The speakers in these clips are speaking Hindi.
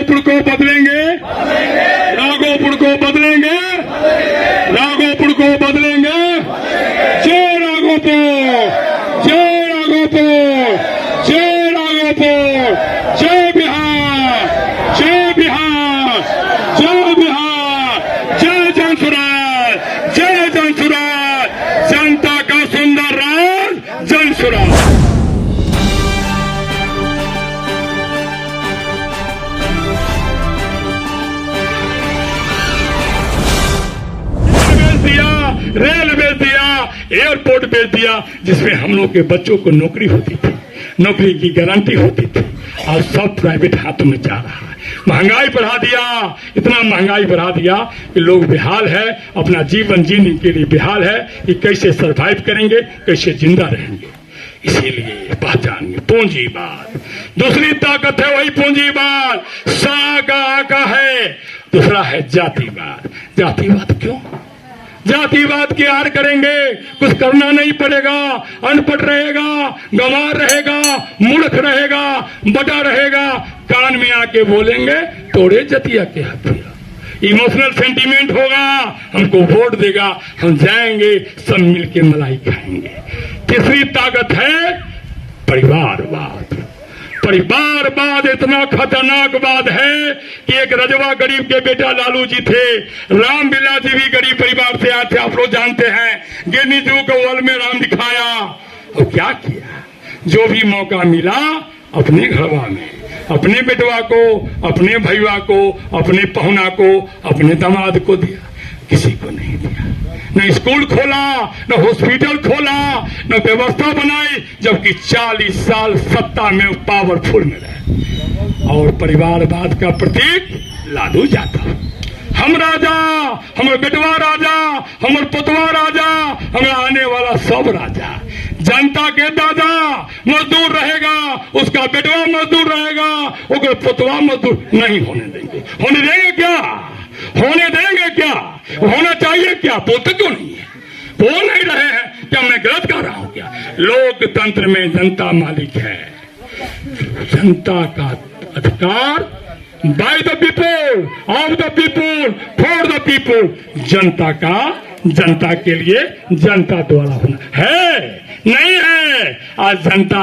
राघोपुर को बदलेंगे, राघोपुर को बदलेंगे, राघोपुर को बदलेंगे। जय राघोपुर, जय राघोपुर, जय राघोपुर, जय बिहार, जय बिहार, जय बिहार, जय जन स्वराज, जय जन स्वराज, जनता का सुंदर राज, जन स्वराज। रेल बेच दिया, एयरपोर्ट बेच दिया, जिसमें हम लोग के बच्चों को नौकरी होती थी, नौकरी की गारंटी होती थी। आज सब प्राइवेट हाथों में जा रहा है। महंगाई बढ़ा दिया, इतना महंगाई बढ़ा दिया कि लोग बेहाल है, अपना जीवन जीने के लिए बेहाल है कि कैसे सरवाइव करेंगे, कैसे जिंदा रहेंगे। इसीलिए पहचानिए पूंजीवाद, दूसरी ताकत है वही पूंजीवाद, सा का आका है। दूसरा है जातिवाद। जातिवाद क्यों? जातिवाद की आड़ करेंगे, कुछ करना नहीं पड़ेगा, अनपढ़ रहेगा, गंवार रहेगा, मूर्ख रहेगा, बटा रहेगा, कान में आके बोलेंगे तोड़े जतिया के हथिया। इमोशनल सेंटीमेंट होगा, हमको वोट देगा, हम जाएंगे सब मिलके मलाई खाएंगे। तीसरी ताकत है परिवारवाद। परिवारवाद इतना खतरनाक बात है कि एक रजवा गरीब के बेटा लालू जी थे, रामविलास जी भी गरीब परिवार से आए थे, आप लोग जानते हैं। गिरनी जू को वल में राम दिखाया और क्या किया, जो भी मौका मिला अपने घरवा में, अपने बेटवा को, अपने भैया को, अपने पहुना को, अपने दामाद को दिया, किसी को नहीं दिया। न स्कूल खोला, न हॉस्पिटल खोला, न व्यवस्था बनाई, जबकि 40 साल सत्ता में पावरफुल में रहे। और परिवारवाद का प्रतीक लालू यादव। हम राजा, हमारे बेटवा राजा, हमारे पुतवा राजा, हमारा आने वाला सब राजा। जनता के दादा मजदूर रहेगा, उसका बेटवा मजदूर रहेगा, उसका पुतवा मजदूर नहीं होने देंगे। होने देंगे क्या? होने देंगे क्या? होना चाहिए क्या? बोलते क्यों नहीं है? बोल नहीं रहे हैं क्या? मैं गलत कर रहा हूं क्या? लोकतंत्र में जनता मालिक है। जनता का अधिकार by the people, of the people, for the people. जनता का जनता के लिए, जनता द्वारा होना है, नहीं है। आज जनता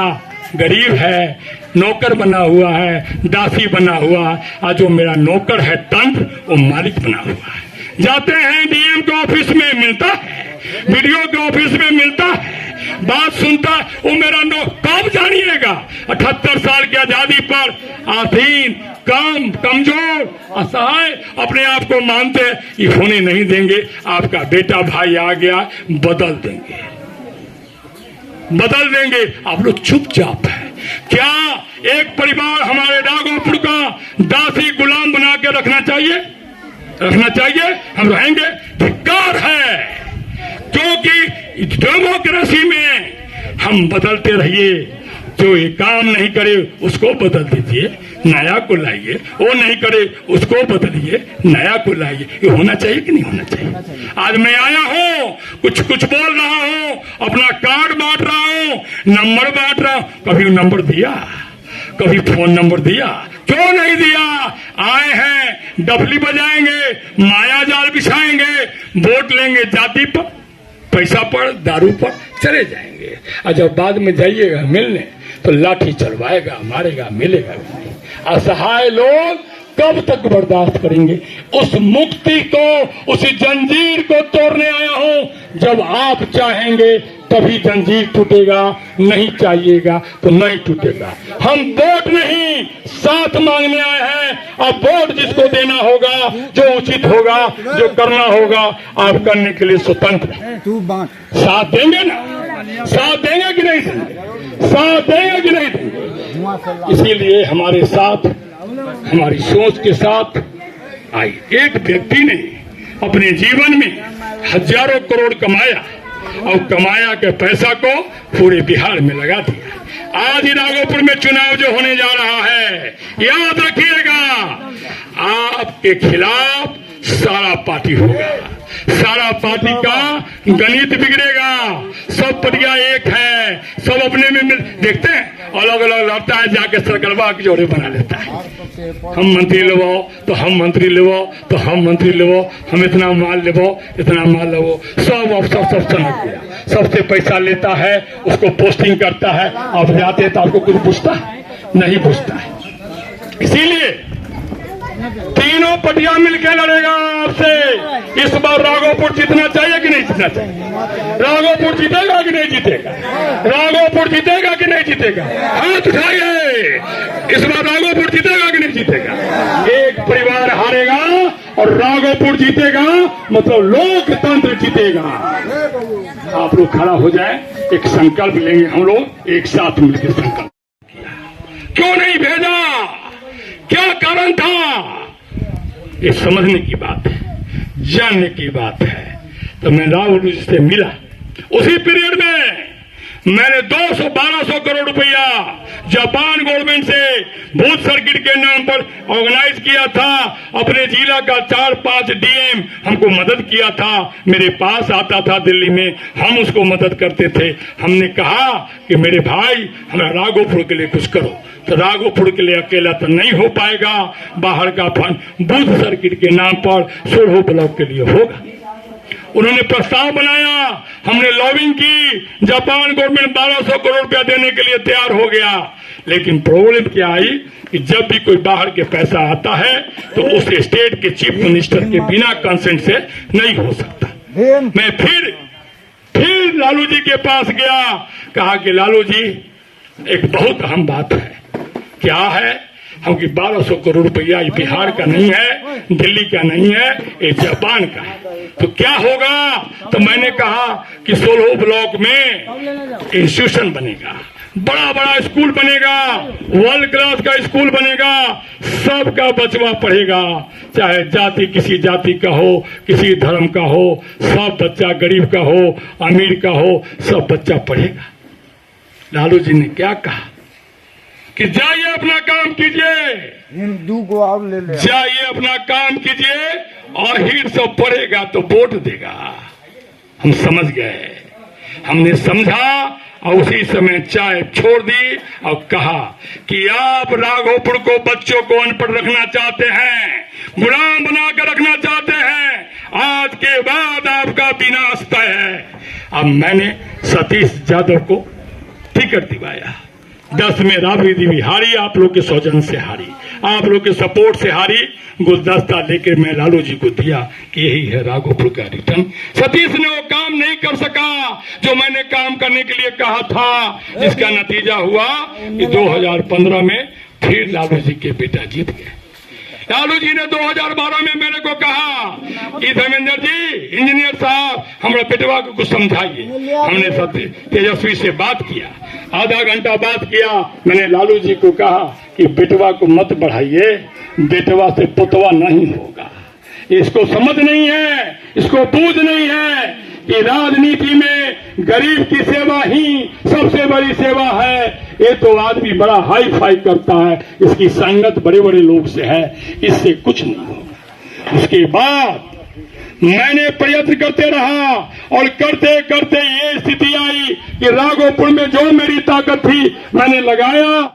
गरीब है, नौकर बना हुआ है, दासी बना हुआ है। आज जो मेरा नौकर है तंत्र, वो मालिक बना हुआ है। जाते हैं डीएम के ऑफिस में मिलता है, वीडियो के ऑफिस में मिलता है, बात सुनता है, वो मेरा कब जानिएगा? 78 साल की आजादी पर आधीन, कम, कमजोर, असहाय अपने आप को मानते, ये होने नहीं देंगे। आपका बेटा भाई आ गया, बदल देंगे, बदल देंगे। आप लोग चुपचाप है क्या? एक परिवार हमारे राघोपुर का दासी गुलाम बना के रखना चाहिए? रखना चाहिए? हम रहेंगे? धिक्कार है, क्योंकि डेमोक्रेसी में हम बदलते रहिए। जो ये काम नहीं करे उसको बदल दीजिए, नया को लाइए। वो नहीं करे उसको बदलिए, नया को लाइए। ये होना चाहिए कि नहीं होना चाहिए? आज मैं आया हूँ, कुछ कुछ बोल रहा हूँ, अपना कार्ड बांट रहा हूँ, नंबर बांट रहा हूँ। कभी नंबर दिया, कभी फोन नंबर दिया? क्यों नहीं दिया? आए हैं, डफली बजाएंगे, माया जाल बिछाएंगे, वोट लेंगे जाति पर, पैसा पर, दारू पर, चले जाएंगे। और जब बाद में जाइएगा मिलने तो लाठी चलवाएगा, मारेगा, मिलेगा भी नहीं। असहाय लोग कब तक बर्दाश्त करेंगे? उस मुक्ति को, उस जंजीर को तोड़ने आया हूं। जब आप चाहेंगे तभी जंजीर टूटेगा, नहीं चाहिएगा तो नहीं टूटेगा। हम वोट नहीं साथ मांगने आए हैं। अब वोट जिसको देना होगा, जो उचित होगा, जो करना होगा, आप करने के लिए स्वतंत्र हैं। साथ देंगे ना? साथ देंगे कि नहीं देंगे? साथ देंगे कि नहीं देंगे? इसीलिए हमारे साथ, हमारी सोच के साथ आई। एक व्यक्ति ने अपने जीवन में हजारों करोड़ कमाया और कमाया के पैसा को पूरे बिहार में लगा दिया। आज ही राघोपुर में चुनाव जो होने जा रहा है, याद रखिएगा, आपके खिलाफ सारा पार्टी होगा, सारा पार्टी का गणित बिगड़ेगा। सब पार्टियां एक है, सब अपने में देखते हैं। अलग अलग लड़ता है, जाके सरकलवा के जोड़े बना लेता है। हम मंत्री लेवो तो हम मंत्री लेवो तो हम मंत्री लेवो, हम इतना माल लेवो इतना माल लेवो, सब अफसर सब समझ गया, सबसे पैसा लेता है, उसको पोस्टिंग करता है। आप जाते तो आपको कुछ पूछता है? नहीं पूछता है। इसीलिए तीनों पटिया मिलकर लड़ेगा आपसे। इस बार राघोपुर जीतना चाहिए कि नहीं जीतना चाहिए? राघोपुर जीतेगा कि नहीं जीतेगा? राघोपुर जीतेगा कि नहीं जीतेगा? हाथ उठाइए। इस बार राघोपुर जीतेगा कि नहीं जीतेगा? एक परिवार हारेगा और राघोपुर जीतेगा, मतलब लोकतंत्र जीतेगा। आप लोग खड़ा हो जाए, एक संकल्प लेंगे हम लोग, एक साथ मिलकर संकल्प। क्यों नहीं भेजा? क्या कारण था? ये समझने की बात है, जानने की बात है। तो मैं राहुल जी से मिला, उसी पीरियड में मैंने 200-1200 करोड़ रुपया जापान गवर्नमेंट से बूथ सर्किट के नाम पर ऑर्गेनाइज किया था। अपने जिला का 4-5 डीएम हमको मदद किया था, मेरे पास आता था दिल्ली में, हम उसको मदद करते थे। हमने कहा कि मेरे भाई हमें राघोपुर के लिए कुछ करो। तो राघोपुर के लिए अकेला तो नहीं हो पाएगा, बाहर का फंड बूथ सर्किट के नाम पर 16 ब्लॉक के लिए होगा। उन्होंने प्रस्ताव बनाया, हमने लॉबिंग की, जापान गवर्नमेंट 1200 करोड़ रुपया देने के लिए तैयार हो गया। लेकिन प्रॉब्लम क्या आई कि जब भी कोई बाहर के पैसा आता है तो उस स्टेट के चीफ मिनिस्टर के बिना कंसेंट से नहीं हो सकता। मैं फिर लालू जी के पास गया, कहा कि लालू जी एक बहुत अहम बात है। क्या है? हम कि 1200 करोड़ रुपया ये बिहार का नहीं है, दिल्ली का नहीं है, ये जापान का है। तो क्या होगा? तो मैंने कहा कि 16 ब्लॉक में इंस्टीट्यूशन बनेगा, बड़ा बड़ा स्कूल बनेगा, वर्ल्ड क्लास का स्कूल बनेगा, सबका बचवा पढ़ेगा, चाहे जाति किसी जाति का हो, किसी धर्म का हो, सब बच्चा गरीब का हो, अमीर का हो, सब बच्चा पढ़ेगा। लालू जी ने क्या कहा कि जाइए अपना काम कीजिए, हिंदू को आप ले ले, जाइए अपना काम कीजिए और हिट सब पढ़ेगा तो वोट देगा। हम समझ गए, हमने समझा और उसी समय चाय छोड़ दी और कहा कि आप राघोपुर को बच्चों को अनपढ़ रखना चाहते हैं, गुलाम बनाकर रखना चाहते हैं, आज के बाद आपका विनाश तय है। अब मैंने सतीश यादव को टिकट दिवाया, 10 में राबड़ी देवी हारी, आप लोग के सौजन से हारी, आप लोग के सपोर्ट से हारी। गुलदस्ता लेकर मैं लालू जी को दिया कि यही है राघोपुर का रिटर्न। सतीश ने वो काम नहीं कर सका जो मैंने काम करने के लिए कहा था, जिसका नतीजा हुआ कि 2015 में फिर लालू जी के बेटा जीत गए। लालू जी ने 2012 में मेरे को कहा कि धर्मेंद्र जी, इंजीनियर साहब, हमारे बेटवा को कुछ समझाइए। हमने तेजस्वी से बात किया, आधा घंटा बात किया। मैंने लालू जी को कहा कि बेटवा को मत बढ़ाइए, बेटवा से पुतवा नहीं होगा। इसको समझ नहीं है, इसको बूझ नहीं है कि राजनीति में गरीब की सेवा ही सबसे बड़ी सेवा है। ये तो आदमी बड़ा हाई फाई करता है, इसकी संगत बड़े बड़े लोग से है, इससे कुछ नहीं होगा। उसके बाद मैंने प्रयत्न करते रहा और करते करते ये स्थिति आई कि राघोपुर में जो मेरी ताकत थी मैंने लगाया।